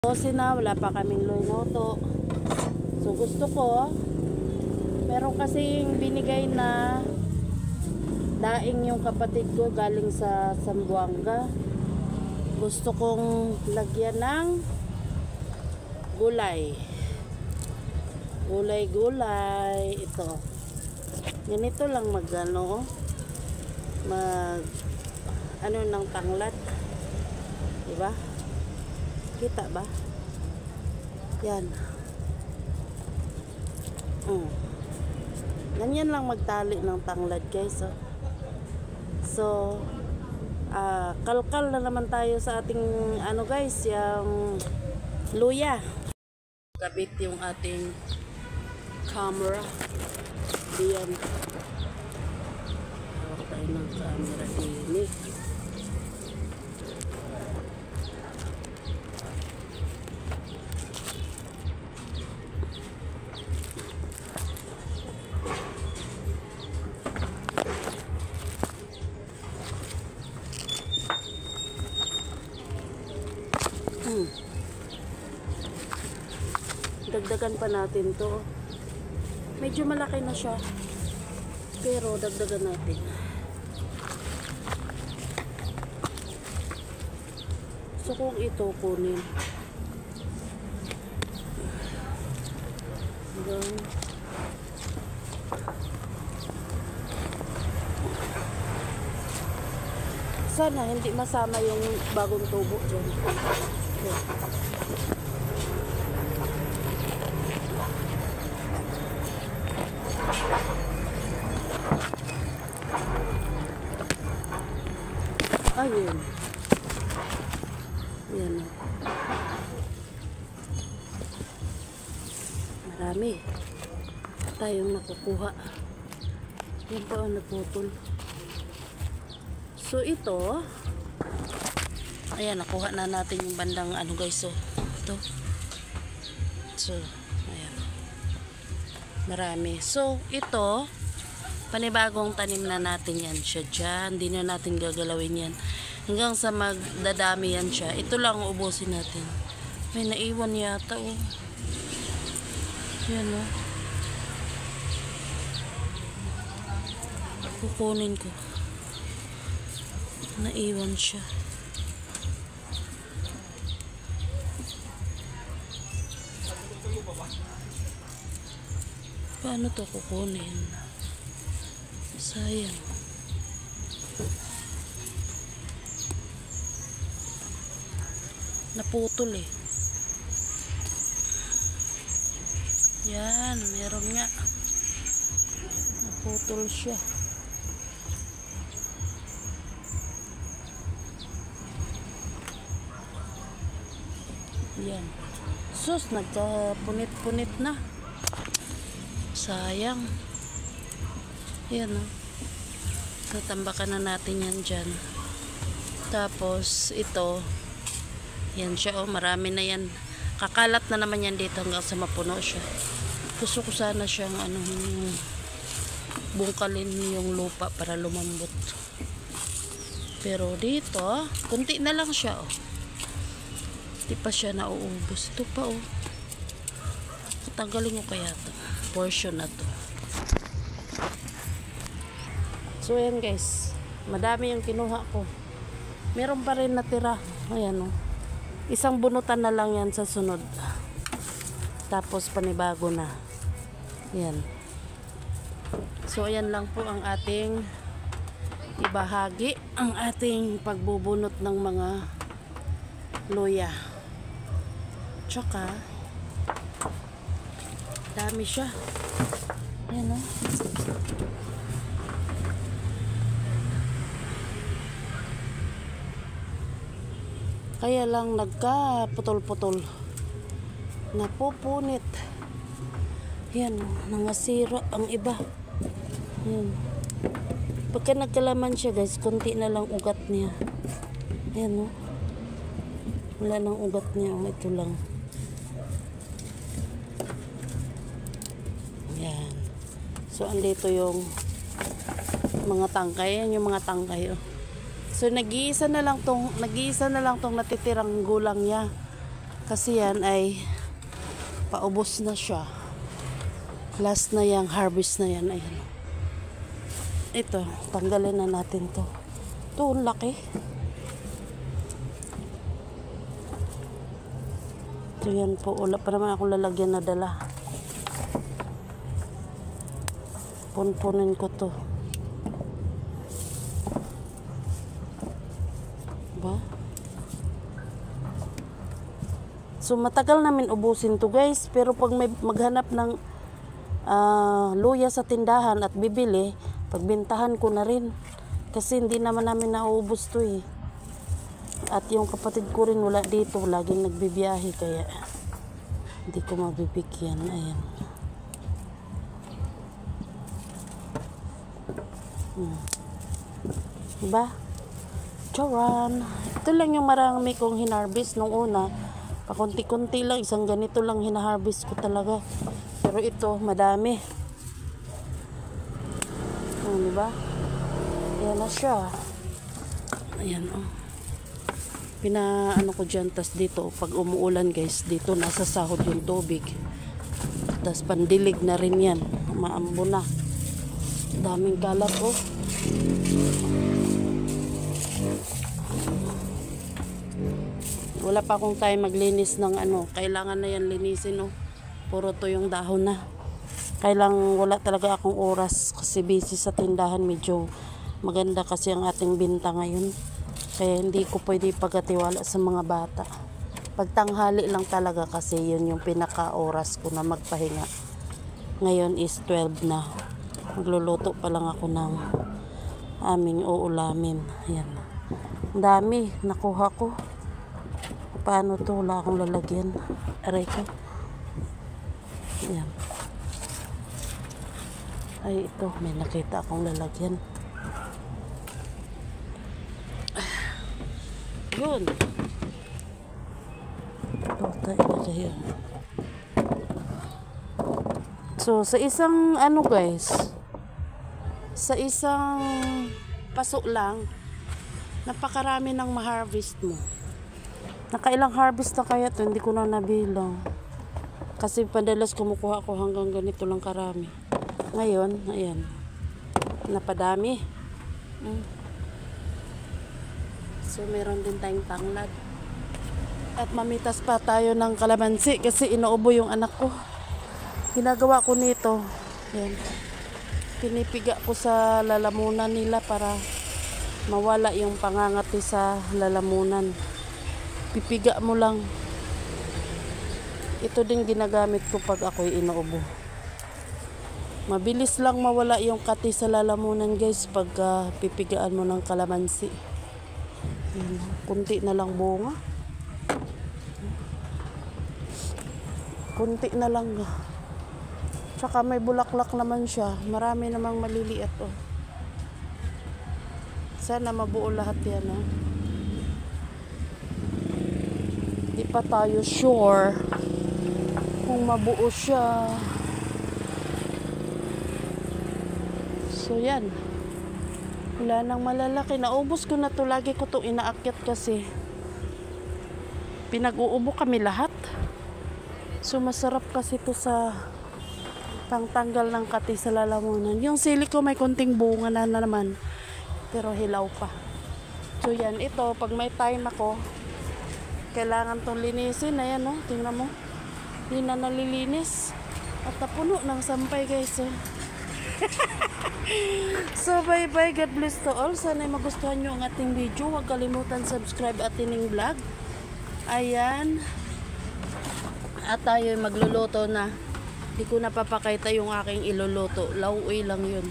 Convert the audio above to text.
12 na, wala pa kaming luto. So gusto ko, meron kasing binigay na daing yung kapatid ko galing sa Zamboanga. Gusto kong lagyan ng gulay. Gulay. Ito. Ganito lang mag ng tanglad. Diba? Kita ba? Yan. Ganyan lang magtali ng tanglad, guys. So, kalkal na naman tayo sa ating guys, yung luya. Kabit yung ating camera. Diyan. Hawak tayo ng camera ini. Dagdagan pa natin to. Medyo malaki na siya, pero dagdagan natin. So kung ito kunin hanggang sana hindi masama yung bagong tubo dyan. Ayun. Yan. Marami tayong nakukuha. Yan pa ang naputol. So ito, ayan, nakuha na natin yung bandang guys. So ito. So ayan. Marami. So ito, panibagong tanim na natin yan siya dyan. Hindi na natin gagalawin yan hanggang sa magdadami yan siya. Ito lang ubusin natin. May naiwan yata yan kukunin ko. Naiwan siya. Paano to kukunin? Sayang. Naputol Yan, meron nga. Naputol siya. Yan. Sus, nagkapunit-punit na. Sayang. Yan tatambakan na natin yan dyan. Tapos ito, yan siya marami na yan. Kakalat na naman yan dito hanggang sa mapuno siya. Gusto ko sana siyang bungkalin yung lupa para lumambot. Pero dito, kunti na lang siya Di pa siya nauubos. Ito pa Tanggalin ko kaya to portion na to. So ayan guys, madami yung kinuha ko. Meron pa rin natira. Ayan isang bunutan na lang yan sa sunod. Tapos panibago na. Yan. So ayan lang po ang ating ibahagi, ang ating pagbubunot ng mga luya. Tsaka dami siya. Yan Kaya lang nagka-putol-putol. Napupunit. Yan nangasira ang iba. Yan. Pagka nagkalaman siya guys, konti na lang ugat niya. Yan wala nang ugat niya. Ito lang. Yan. So andito yung mga tangkay. Yan yung mga tangkay So nag-iisa na lang tong natitirang gulang niya. Kasi yan ay paubos na siya. Last na yang harvest na yan. Ayan. Ito, tanggalin na natin to. Ito, ang laki. So yan po, wala pa naman akong lalagyan na dala. Punpunin ko to. Ba? So matagal namin ubusin to guys, pero pag may maghanap ng luya sa tindahan at bibili, pagbintahan ko na rin. Kasi hindi naman namin nauubos to eh. At yung kapatid ko rin wala dito, laging nagbibiyahe kaya hindi ko mabibigyan. Ayan. Diba? Charan! Ito lang yung marami kong hinarvest nung una. Pakunti-kunti lang, isang ganito lang hinaharvest ko talaga. Pero ito, madami. Diba? Ayan na siya. Ayan oh. Pinaano ko dyan, tas dito pag umuulan guys, dito nasa sahod yung tubig, tas pandilig na rin yan, maambo na, daming kalat oh. Wala pa akong time maglinis ng ano, kailangan na yan linisin oh, puro to yung dahon na. Kailangan wala talaga akong oras kasi busy sa tindahan, medyo maganda kasi ang ating binta ngayon. Kaya hindi ko pwede pagkatiwala sa mga bata. Pagtanghali lang talaga kasi yun yung pinaka-oras ko na magpahinga. Ngayon is 12 na. Magluluto pa lang ako ng aming uulamin. Ayan. Ang dami. Nakuha ko. Paano to? Wala akong lalagyan. Aray ko. Ayan. Ay, ito. May nakita akong lalagyan. Yun. So, sa isang ano guys, sa isang pasok lang, napakarami ng ma-harvest mo. Nakailang harvest na kaya to, hindi ko na nabilang. Kasi padalas kumukuha ko hanggang ganito lang karami. Ngayon, ayan, napadami. So, meron din tayong tanglad. At mamitas pa tayo ng kalamansi kasi inuubo yung anak ko. Ginagawa ko nito. Yan. Pinipiga ko sa lalamunan nila para mawala yung pangangati sa lalamunan. Pipiga mo lang. Ito din ginagamit ko pag ako'y inuubo. Mabilis lang mawala yung kati sa lalamunan guys pag pipigaan mo ng kalamansi. Kunti na lang bunga. Kunti na lang. Tsaka may bulaklak naman siya. Marami namang maliliit oh. Sana mabuo lahat yan oh. Di pa tayo sure kung mabuo siya. So yan. Wala nang malalaki. Naubos ko na to. Lagi ko to inaakyat kasi pinag-uubo kami lahat. So masarap kasi to sa pangtanggal ng kati sa lalamunan. Yung sili ko may konting bunga na naman. Pero hilaw pa. So yan. Ito, pag may time ako, kailangan tong linisin. Ayan o. Tingnan mo. Hindi na nalilinis. At napuno ng sampay guys. So bye bye, God bless to all. Sana magustuhan nyo ang ating video. Huwag kalimutan subscribe at tining vlog. Ayan. At tayo magluluto na. Hindi ko napapakita yung aking iluluto. Lauwi lang yun.